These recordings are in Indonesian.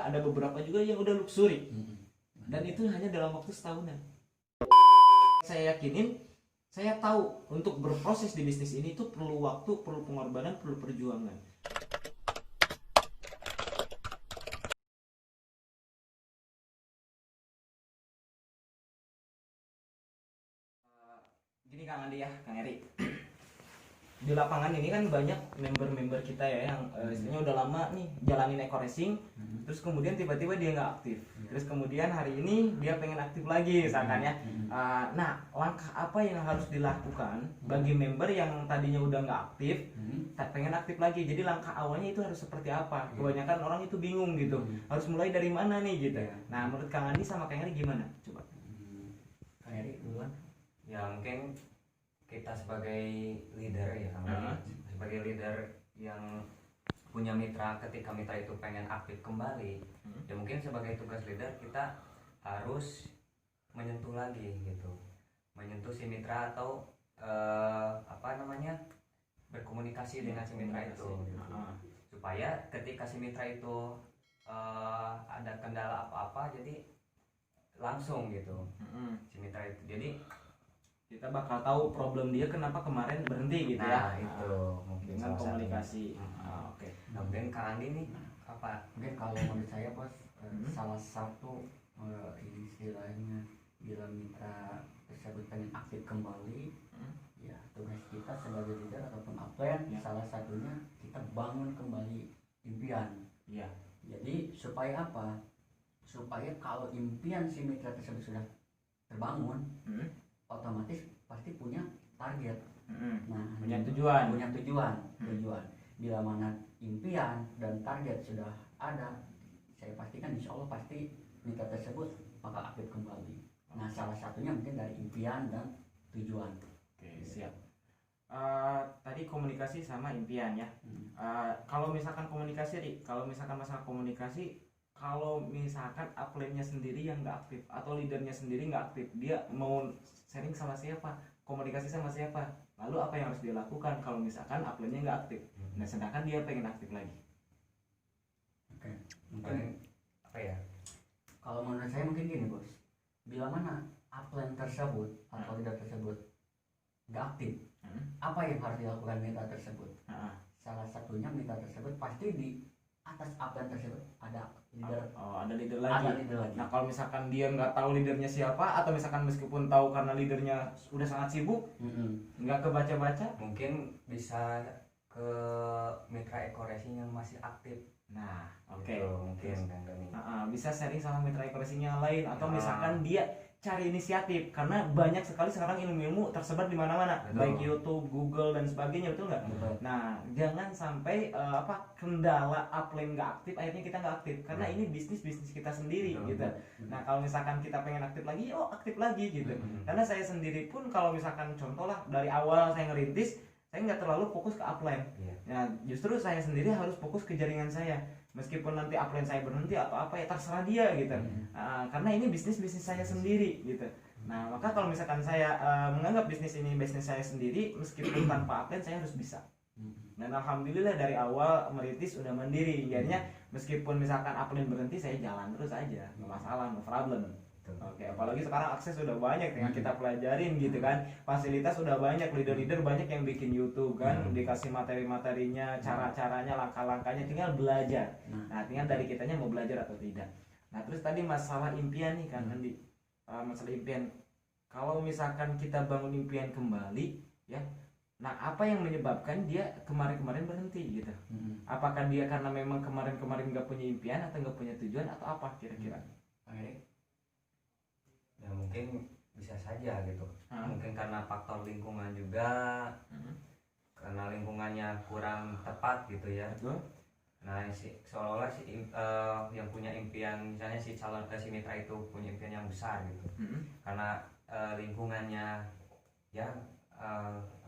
ada beberapa juga yang udah luxury. Dan itu hanya dalam waktu setahunan. Saya yakinin, saya tahu untuk berproses di bisnis ini itu perlu waktu, perlu pengorbanan, perlu perjuangan. Gini Kang Andi ya, Kang Eri. Di lapangan ini kan banyak member-member kita ya yang istilahnya udah lama nih jalanin eco racing, terus kemudian tiba-tiba dia nggak aktif, terus kemudian hari ini dia pengen aktif lagi misalkan ya. Nah, langkah apa yang harus dilakukan bagi member yang tadinya udah nggak aktif, pengen aktif lagi? Jadi langkah awalnya itu harus seperti apa? Kebanyakan orang itu bingung gitu, harus mulai dari mana nih gitu. Nah, menurut Kang Andi sama Kang Eri gimana? Coba. Kang Eri duluan. Ya mungkin kita sebagai leader ya sebagai leader yang punya mitra, ketika mitra itu pengen aktif kembali, ya mungkin sebagai tugas leader kita harus menyentuh lagi gitu, menyentuh si mitra atau berkomunikasi dengan si mitra itu gitu. Supaya ketika si mitra itu ada kendala apa-apa jadi langsung gitu si mitra itu, jadi kita bakal tahu problem dia kenapa kemarin berhenti gitu nah, ya. itu mungkin Dengan salah komunikasi. Oke. Nah, mungkin Kang Andi nih apa? Mungkin kalau menurut saya bos, salah satu ini istilahnya bila mitra tersebut pengen aktif kembali, ya tugas kita sebagai leader ataupun upline salah satunya kita bangun kembali impian. Iya. Jadi supaya apa? Supaya kalau impian si mitra tersebut sudah terbangun, otomatis pasti punya target. Nah, punya tujuan. Tujuan. Bila mana impian dan target sudah ada, saya pastikan insya Allah pasti mitra tersebut bakal aktif kembali. Nah, salah satunya mungkin dari impian dan tujuan. Oke, siap. Tadi komunikasi sama impian ya. Kalau misalkan komunikasi, kalau misalkan masalah komunikasi, kalau misalkan upline-nya sendiri yang nggak aktif atau leadernya sendiri nggak aktif, dia mau sharing sama siapa, komunikasi sama siapa, lalu apa yang harus dia lakukan kalau misalkan upline-nya nggak aktif? Nah, sedangkan dia pengen aktif lagi. Oke. Mungkin apa ya? Kalau menurut saya mungkin gini bos, bila mana upline tersebut atau leader tersebut nggak aktif, apa yang harus dilakukan mitra tersebut? Salah satunya mitra tersebut pasti di atas upline tersebut ada leader. Ada leader lagi. Ada leader lagi. Nah, kalau misalkan dia nggak tahu leadernya siapa, atau misalkan meskipun tahu karena leadernya udah sangat sibuk, nggak kebaca-baca, Mungkin bisa ke mitra eco racing yang masih aktif. nah, oke. Gitu, mungkin Kang Dani. Bisa sharing sama mitra eco racing yang lain, atau misalkan dia cari inisiatif, karena banyak sekali sekarang ilmu-ilmu tersebar di mana-mana, baik YouTube, Google dan sebagainya, betul nggak? Nah, jangan sampai kendala upline nggak aktif, akhirnya kita nggak aktif, karena ini bisnis kita sendiri gitu. Nah, kalau misalkan kita pengen aktif lagi, aktif lagi gitu. Karena saya sendiri pun kalau misalkan contoh lah dari awal saya ngerintis, saya nggak terlalu fokus ke upline. Nah, justru saya sendiri harus fokus ke jaringan saya. Meskipun nanti upline saya berhenti atau apa ya terserah dia gitu. Karena ini bisnis saya sendiri gitu. Nah, maka kalau misalkan saya menganggap bisnis ini bisnis saya sendiri, meskipun tanpa upline saya harus bisa. Dan alhamdulillah dari awal merintis udah mandiri. Jadinya meskipun misalkan upline berhenti, saya jalan terus aja, nggak masalah, no problem. Oke, apalagi sekarang akses sudah banyak yang kita pelajarin gitu kan, fasilitas sudah banyak, leader-leader banyak yang bikin YouTube kan, dikasih materi-materinya, cara-caranya, langkah-langkahnya, tinggal belajar. Nah, tinggal dari kitanya mau belajar atau tidak. Nah, terus tadi masalah impian nih kan Andi, masalah impian. Kalau misalkan kita bangun impian kembali, ya, nah apa yang menyebabkan dia kemarin-kemarin berhenti gitu? Apakah dia karena memang kemarin-kemarin nggak punya impian atau nggak punya tujuan atau apa kira-kira? Ya mungkin bisa saja gitu. Mungkin karena faktor lingkungan juga, karena lingkungannya kurang tepat gitu ya. Nah, seolah-olah yang punya impian, misalnya si mitra itu punya impian yang besar gitu. Karena lingkungannya ya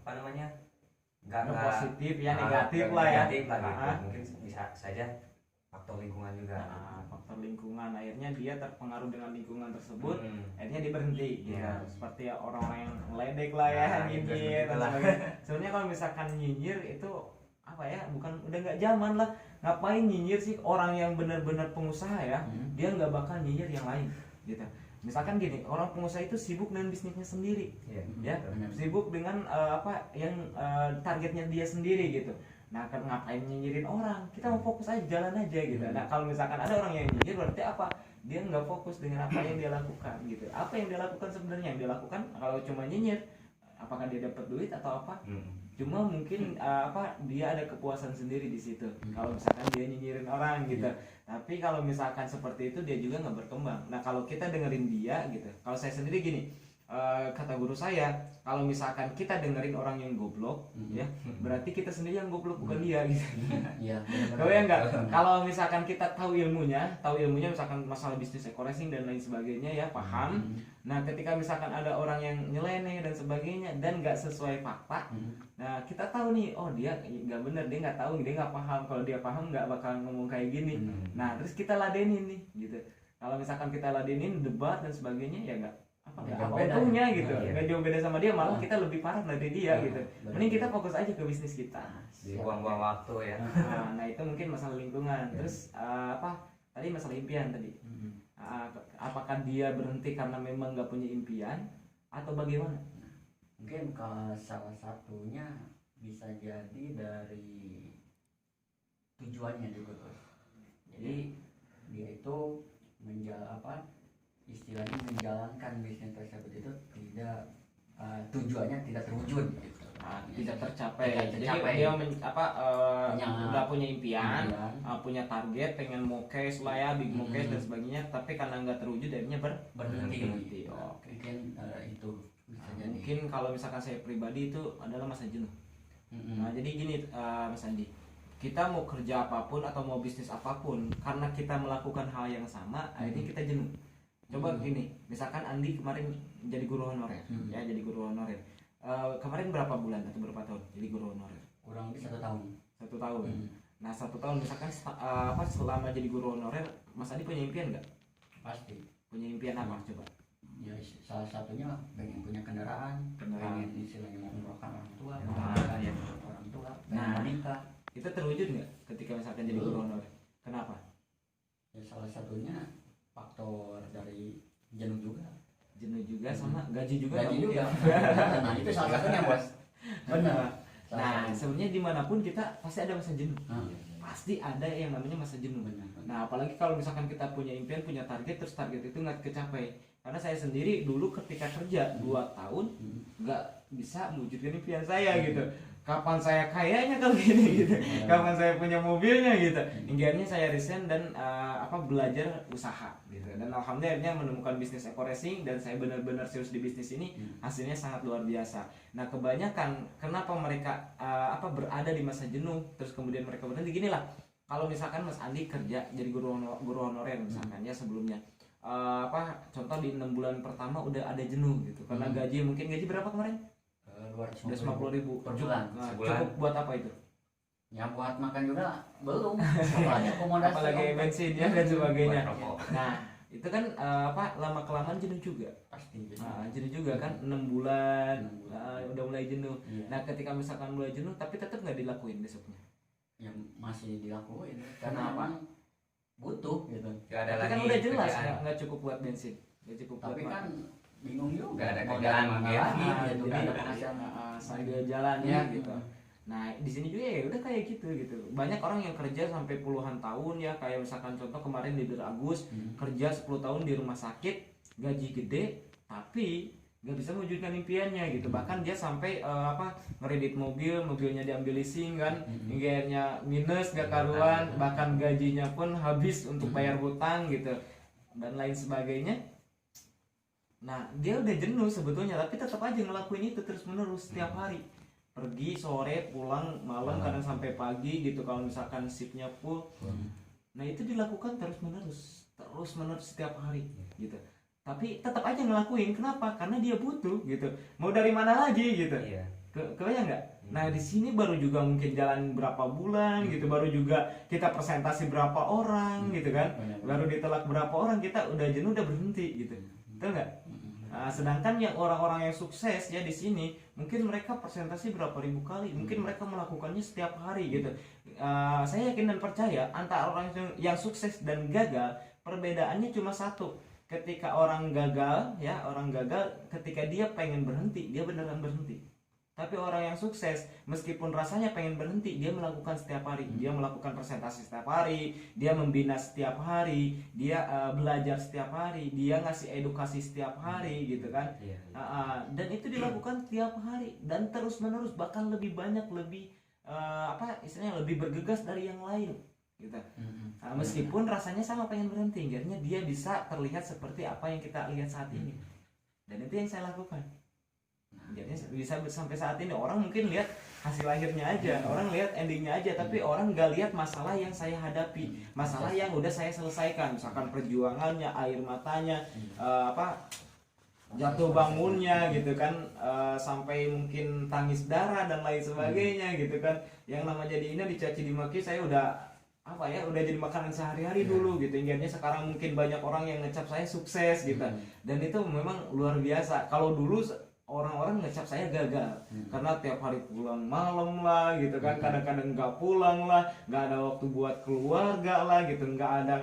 nggak positif ya, negatif lah ya. Negatif lah gitu. Mungkin bisa saja faktor lingkungan juga. Faktor lingkungan, akhirnya dia terpengaruh dengan lingkungan tersebut, akhirnya dia berhenti gitu. Seperti orang-orang yang meledek lah ya, nyinyir dan sebagainya. Sebenarnya kalau misalkan nyinyir itu apa ya, bukan udah nggak zaman lah. Ngapain nyinyir sih orang yang benar-benar pengusaha ya, dia nggak bakal nyinyir yang lain gitu. Misalkan gini, orang pengusaha itu sibuk dengan bisnisnya sendiri, ya sibuk dengan apa yang targetnya dia sendiri gitu. Nah kan ngapain nyinyirin orang, kita mau fokus aja, jalan aja gitu. Nah kalau misalkan ada orang yang nyinyir, berarti apa, dia nggak fokus dengan apa yang dia lakukan gitu. Apa yang dia lakukan sebenarnya, yang dia lakukan kalau cuma nyinyir, apakah dia dapat duit atau apa? Cuma mungkin apa, dia ada kepuasan sendiri di situ kalau misalkan dia nyinyirin orang gitu. Tapi kalau misalkan seperti itu, dia juga nggak berkembang. Nah kalau kita dengerin dia gitu, kalau saya sendiri gini, kata guru saya, kalau misalkan kita dengerin orang yang goblok ya, berarti kita sendiri yang goblok, bukan dia gitu. Iya. Kalau ya enggak, kalau misalkan kita tahu ilmunya misalkan masalah bisnis eco-racing dan lain sebagainya ya, paham. Nah ketika misalkan ada orang yang nyeleneh dan sebagainya dan nggak sesuai fakta, nah kita tahu nih, oh dia nggak bener, dia nggak tahu, dia nggak paham. Kalau dia paham nggak bakal ngomong kayak gini. Nah terus kita ladenin nih gitu. Kalau misalkan kita ladenin debat dan sebagainya, ya nggak apa untungnya gitu, nggak jauh beda sama dia, malah kita lebih parah dari dia gitu. Mending kita fokus aja ke bisnis kita, buang-buang waktu ya. Nah itu mungkin masalah lingkungan. Terus apa tadi, masalah impian tadi, apakah dia berhenti karena memang nggak punya impian atau bagaimana? Mungkin salah satunya bisa jadi dari tujuannya juga, jadi dia itu istilahnya menjalankan bisnis tersebut itu tidak tujuannya tidak terwujud gitu. Tidak tercapai. Jadi dia udah punya impian, punya target, pengen mau cash lah ya, big mau cash dan sebagainya, tapi karena nggak terwujud akhirnya berhenti. Oke. Mungkin itu bisa jadi. Mungkin kalau misalkan saya pribadi itu adalah masa jenuh. Nah jadi gini Mas Andi, kita mau kerja apapun atau mau bisnis apapun, karena kita melakukan hal yang sama, akhirnya kita jenuh. Coba gini, misalkan Andi kemarin jadi guru honorer, ya jadi guru honorer. Kemarin berapa bulan atau berapa tahun jadi guru honorer? Kurang lebih 1 tahun. 1 tahun. Nah 1 tahun misalkan selama jadi guru honorer, Mas Andi punya impian nggak? Pasti. Punya impian apa coba? Ya salah satunya pengen punya kendaraan. Pengen istilahnya mengumrohkan orang tua, orang tua, menikah. Itu terwujud nggak ketika misalkan jadi guru honorer? Kenapa? Ya salah satunya faktor dari jenuh juga sama gaji juga. Nah itu salah satunya bos. Benar. Nah sebenarnya dimanapun kita pasti ada masa jenuh. Pasti ada yang namanya masa jenuh. Nah apalagi kalau misalkan kita punya impian, punya target, terus target itu nggak kecapai. Karena saya sendiri dulu ketika kerja 2 tahun nggak bisa mewujudkan impian saya gitu. Kapan saya kayanya kalau gini gitu, kapan saya punya mobilnya gitu. Hingga saya resign dan belajar usaha gitu. Dan alhamdulillah menemukan bisnis eco-racing dan saya benar-benar serius di bisnis ini, hasilnya sangat luar biasa. Nah kebanyakan kenapa mereka berada di masa jenuh, terus kemudian mereka berhenti, gini lah. Kalau misalkan Mas Andi kerja jadi guru honorer misalkan ya sebelumnya, contoh di 6 bulan pertama udah ada jenuh gitu, karena gaji berapa kemarin? 250.000 per bulan. Cukup buat apa itu? Ya buat makan juga belum. Apalagi bensin ya dan sebagainya. Nah itu kan lama kelamaan jenuh juga. Pasti. Jenuh juga kan 6 bulan. Udah mulai jenuh. Nah ketika misalkan mulai jenuh tapi tetap nggak dilakuin besoknya. Ya masih dilakuin. Karena apa? Butuh gitu. Tapi kan udah jelas nggak cukup buat bensin. Nggak cukup buat tapi makan. Kan bingung juga, nggak ada kerjaan gitu, jadi ada penghasilan sambil jalan ya gitu. Nah di sini juga ya udah kayak gitu. Banyak orang yang kerja sampai puluhan tahun ya, kayak misalkan contoh kemarin leader Agus kerja 10 tahun di rumah sakit, gaji gede, tapi nggak bisa mewujudkan impiannya gitu. Bahkan dia sampai ngeredit mobilnya diambil leasing kan, hingga akhirnya minus, nggak karuan, bahkan gajinya pun habis untuk bayar hutang gitu dan lain sebagainya. Nah dia udah jenuh sebetulnya, tapi tetap aja ngelakuin itu terus menerus setiap hari, pergi sore pulang malam, kadang sampai pagi gitu kalau misalkan shiftnya full. Nah itu dilakukan terus menerus setiap hari gitu, tapi tetap aja ngelakuin. Kenapa? Karena dia butuh gitu, mau dari mana lagi gitu. Kebayang nggak? Nah di sini baru juga mungkin jalan berapa bulan gitu, baru juga kita presentasi berapa orang gitu kan, baru ditelak berapa orang, kita udah jenuh, udah berhenti gitu, betul nggak? Nah, sedangkan yang orang-orang yang sukses ya di sini mungkin mereka presentasi berapa ribu kali, mungkin mereka melakukannya setiap hari gitu. Saya yakin dan percaya antara orang yang sukses dan gagal perbedaannya cuma satu. Ketika orang gagal ya, orang gagal ketika dia pengen berhenti, dia beneran berhenti. Tapi orang yang sukses, meskipun rasanya pengen berhenti, dia melakukan setiap hari. Dia melakukan presentasi setiap hari, dia membina setiap hari, dia belajar setiap hari, dia ngasih edukasi setiap hari gitu kan. Dan itu dilakukan tiap hari dan terus menerus, bahkan lebih banyak, lebih istilahnya lebih bergegas dari yang lain gitu. Meskipun rasanya sama pengen berhenti, akhirnya dia bisa terlihat seperti apa yang kita lihat saat ini. Dan itu yang saya lakukan. Jadinya bisa sampai saat ini orang mungkin lihat hasil akhirnya aja, orang lihat endingnya aja, tapi orang nggak lihat masalah yang saya hadapi, masalah yang udah saya selesaikan, misalkan perjuangannya, air matanya, jatuh bangunnya gitu kan, sampai mungkin tangis darah dan lain sebagainya gitu kan. Yang nama jadinya dicaci dimaki saya udah udah jadi makanan sehari-hari dulu gitu. Hingga sekarang mungkin banyak orang yang ngecap saya sukses gitu. Dan itu memang luar biasa. Kalau dulu orang-orang ngecap saya gagal karena tiap hari pulang malam lah gitu kan, kadang-kadang nggak pulang lah, nggak ada waktu buat keluarga lah gitu, nggak ada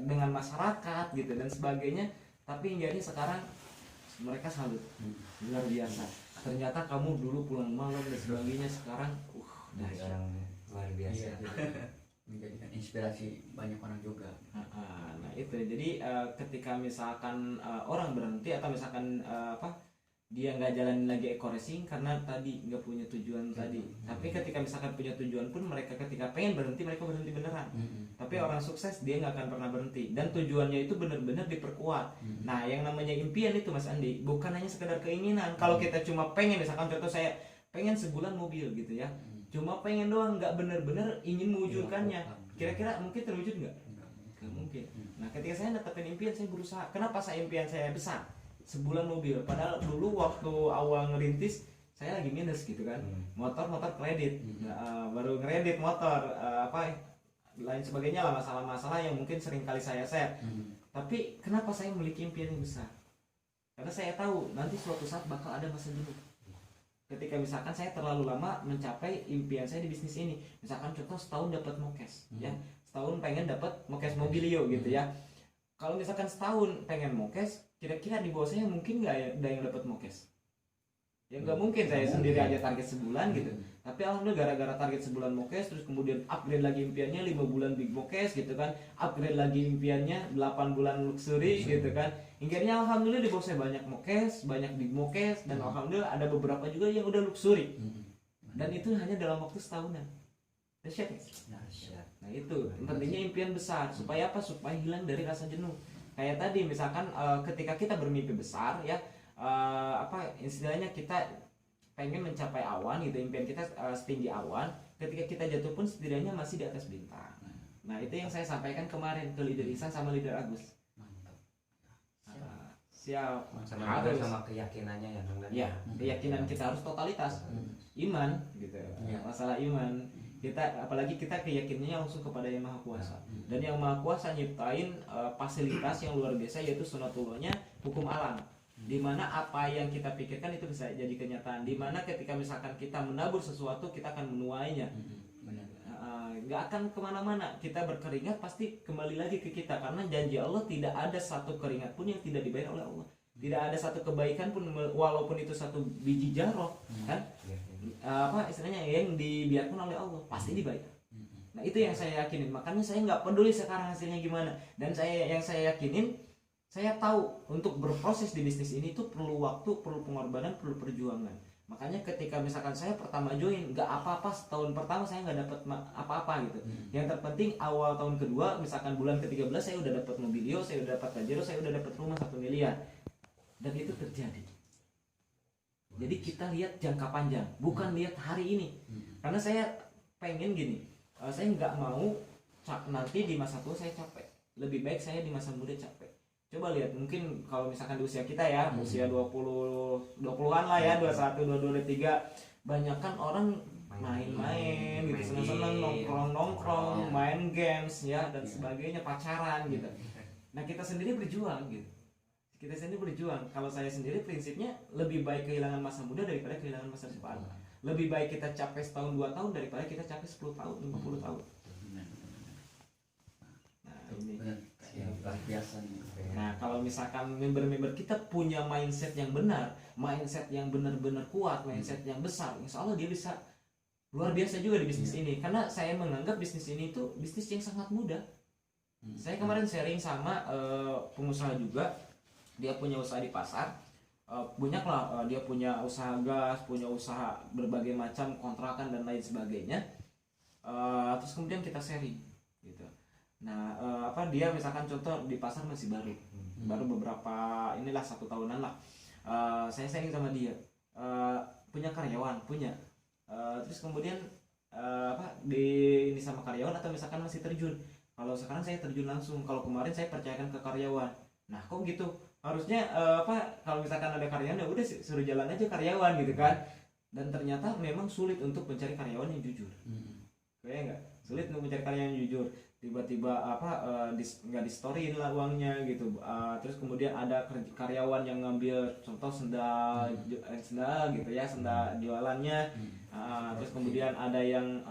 dengan masyarakat gitu dan sebagainya. Tapi hingga sekarang mereka salut, luar biasa. Ternyata kamu dulu pulang malam dan sebagainya, sekarang orang luar biasa. Menjadikan inspirasi banyak orang juga. Nah itu jadi ketika misalkan orang berhenti atau misalkan dia nggak jalanin lagi eco racing karena tadi nggak punya tujuan tadi. Tapi ketika misalkan punya tujuan pun mereka ketika pengen berhenti, mereka berhenti beneran. Tapi orang sukses dia nggak akan pernah berhenti dan tujuannya itu benar-benar diperkuat. Nah yang namanya impian itu Mas Andi bukan hanya sekedar keinginan. Kalau kita cuma pengen, misalkan contoh saya pengen sebulan mobil gitu ya, cuma pengen doang, nggak benar-benar ingin mewujudkannya. Kira-kira mungkin terwujud nggak? Nggak mungkin. Nah ketika saya netepin impian, saya berusaha. Kenapa impian saya besar? Sebulan mobil, padahal dulu waktu awal ngerintis saya lagi minus gitu kan, motor kredit, baru ngeredit motor, lain sebagainya lah, masalah-masalah yang mungkin sering kali saya share. Tapi kenapa saya memiliki impian yang besar? Karena saya tahu nanti suatu saat bakal ada masa jenuh. Ketika misalkan saya terlalu lama mencapai impian saya di bisnis ini, misalkan contoh setahun dapat mokes, ya setahun pengen dapat mokes mobilio gitu ya. Kalau misalkan setahun pengen mokes, kira-kira di bawah saya mungkin nggak ada yang dapat mokes? Ya nggak mungkin, saya sendiri aja target sebulan gitu. Tapi alhamdulillah gara-gara target sebulan mokes, terus kemudian upgrade lagi impiannya 5 bulan big mokes gitu kan, upgrade lagi impiannya 8 bulan luxury gitu kan. Hingga alhamdulillah di bawah saya banyak mokes, banyak big mokes, dan alhamdulillah ada beberapa juga yang udah luxury. Dan itu hanya dalam waktu setahunan. Dahsyat. Nah itu pentingnya impian besar. Supaya apa? Supaya hilang dari rasa jenuh. Kayak tadi misalkan ketika kita bermimpi besar ya, istilahnya kita pengen mencapai awan gitu, impian kita setinggi awan, ketika kita jatuh pun setidaknya masih di atas bintang. Nah itu yang saya sampaikan kemarin ke leader Ihsan sama leader Agus. Siap. Sama keyakinannya ya kan? Ya, keyakinan kita harus totalitas. Iman gitu. Masalah iman. Kita apalagi kita keyakinannya langsung kepada Yang Maha Kuasa. Dan Yang Maha Kuasa nyiptain fasilitas yang luar biasa, yaitu sunatullahnya, hukum alam. Dimana apa yang kita pikirkan itu bisa jadi kenyataan. Dimana ketika misalkan kita menabur sesuatu, kita akan menuainya. Nggak akan kemana-mana. Kita berkeringat pasti kembali lagi ke kita, karena janji Allah tidak ada satu keringat pun yang tidak dibayar oleh Allah. Tidak ada satu kebaikan pun walaupun itu satu biji jarot kan, istilahnya yang dibiarkan oleh Allah pasti dibayar. Nah itu yang saya yakinin. Makanya saya nggak peduli sekarang hasilnya gimana. Dan yang saya yakinin, saya tahu untuk berproses di bisnis ini itu perlu waktu, perlu pengorbanan, perlu perjuangan. Makanya ketika misalkan saya pertama join, nggak apa-apa setahun pertama saya nggak dapat apa-apa gitu. Yang terpenting awal tahun kedua, misalkan bulan ke-13 saya udah dapat mobilio, saya udah dapat pajero, saya udah dapat rumah 1 miliar. Dan itu terjadi. Jadi kita lihat jangka panjang, bukan lihat hari ini. Karena saya pengen gini, saya nggak mau nanti di masa tua saya capek. Lebih baik saya di masa muda capek. Coba lihat, mungkin kalau misalkan di usia kita ya, usia 20-an lah ya, 21, 22, 23, banyakan orang main-main gitu, seneng-seneng, nongkrong-nongkrong, main games ya dan sebagainya, pacaran gitu. Nah kita sendiri berjuang gitu. kita sendiri berjuang. Kalau saya sendiri prinsipnya lebih baik kehilangan masa muda daripada kehilangan masa depan. Lebih baik kita capek setahun 2 tahun daripada kita capek 10 tahun 50 tahun. Nah ini luar biasa nih. Nah kalau misalkan member-member kita punya mindset yang benar, mindset yang benar-benar kuat, mindset yang besar, insya Allah dia bisa luar biasa juga di bisnis ini. Karena saya menganggap bisnis ini itu bisnis yang sangat mudah. Saya kemarin sharing sama pengusaha juga, dia punya usaha di pasar, banyak lah, dia punya usaha gas, punya usaha berbagai macam kontrakan dan lain sebagainya. Terus kemudian kita sharing gitu. Nah dia misalkan contoh di pasar masih baru beberapa inilah 1 tahunan lah. Saya sharing sama dia, punya karyawan punya, terus kemudian di ini sama karyawan atau misalkan masih terjun. Kalau sekarang saya terjun langsung, kalau kemarin saya percayakan ke karyawan. Nah kok gitu, harusnya kalau misalkan ada karyawan ya udah suruh jalan aja karyawan gitu kan. Dan ternyata memang sulit untuk mencari karyawan yang jujur. Kayak nggak sulit untuk mencari karyawan yang jujur. Tiba-tiba nggak di storyin lah uangnya gitu. Terus kemudian ada karyawan yang ngambil contoh sendal gitu ya, sendal jualannya. Terus kemudian ada yang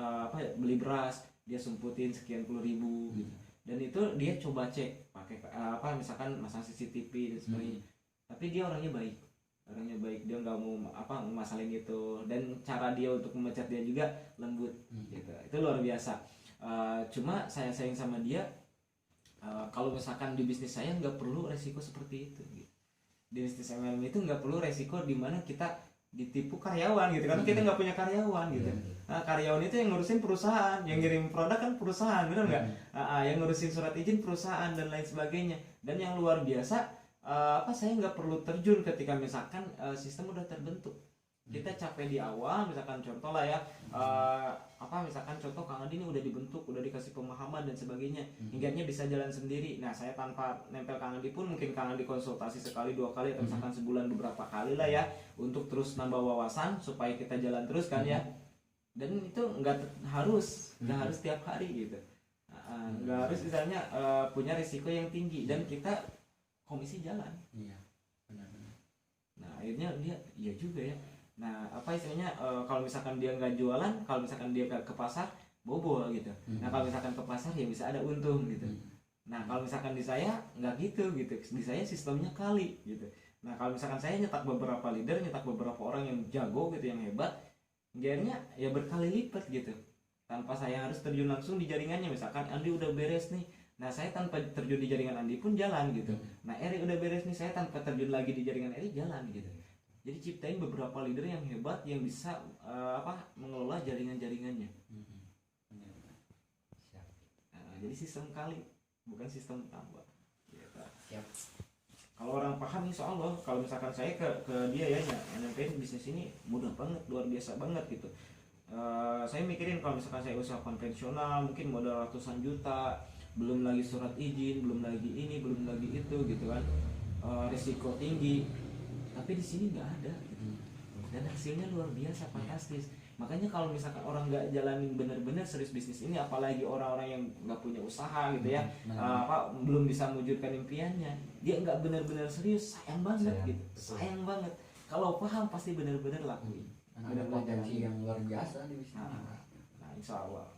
beli beras, dia sumputin sekian puluh ribu gitu. Dan itu dia coba cek pakai misalkan masang CCTV dan sebagainya. Tapi dia orangnya baik, dia nggak mau masalahin itu, dan cara dia untuk memecat dia juga lembut gitu. Itu luar biasa. Cuma saya sayang sama dia, kalau misalkan di bisnis saya nggak perlu resiko seperti itu gitu. Di bisnis MLM itu nggak perlu resiko di mana kita ditipu karyawan gitu, karena kita nggak punya karyawan gitu. Nah, karyawan itu yang ngurusin perusahaan, yang ngirim produk kan perusahaan, benar nggak? Yang ngurusin surat izin perusahaan dan lain sebagainya. Dan yang luar biasa, saya nggak perlu terjun ketika misalkan sistem udah terbentuk. Kita capek di awal, misalkan contoh lah ya, misalkan contoh Kang Adi ini udah dibentuk, udah dikasih pemahaman dan sebagainya, hingganya bisa jalan sendiri. Nah saya tanpa nempel Kang Adi pun mungkin Kang Adi konsultasi sekali 2 kali atau misalkan sebulan beberapa kali lah ya, untuk terus nambah wawasan supaya kita jalan terus kan ya. Dan itu nggak harus tiap hari gitu, nggak harus misalnya punya risiko yang tinggi dan kita komisi jalan. Iya, benar-benar. Nah akhirnya dia iya juga ya. Nah istilahnya kalau misalkan dia nggak jualan, kalau misalkan dia ke pasar bobol gitu. Nah kalau misalkan ke pasar ya bisa ada untung gitu. Nah kalau misalkan di saya nggak gitu, di saya sistemnya kali gitu. Nah kalau misalkan saya nyetak beberapa leader, nyetak beberapa orang yang jago gitu, yang hebat, akhirnya ya berkali lipat gitu, tanpa saya harus terjun langsung di jaringannya. Misalkan Andi udah beres nih, nah saya tanpa terjun di jaringan Andi pun jalan gitu. Nah Eri udah beres nih, saya tanpa terjun lagi di jaringan Eri jalan gitu. Jadi ciptain beberapa leader yang hebat yang bisa mengelola jaringan-jaringannya. Siap. Jadi sistem kali, bukan sistem tambah. Gitu. Siap. Kalau orang paham insya Allah, kalau misalkan saya ke dia ya nyampein bisnis ini mudah banget, luar biasa banget gitu. Saya mikirin kalau misalkan saya usaha konvensional mungkin modal ratusan juta, belum lagi surat izin, belum lagi ini, belum lagi itu gitu kan, risiko tinggi. Tapi di sini nggak ada gitu. Dan hasilnya luar biasa, fantastis. Makanya kalau misalkan orang nggak jalanin benar-benar serius bisnis ini, apalagi orang-orang yang nggak punya usaha gitu ya, belum bisa mewujudkan impiannya, dia nggak benar-benar serius, sayang banget gitu, sayang banget. Kalau paham pasti benar-benar lakuin. Ada potensi yang luar biasa di bisnis. Nah insya Allah.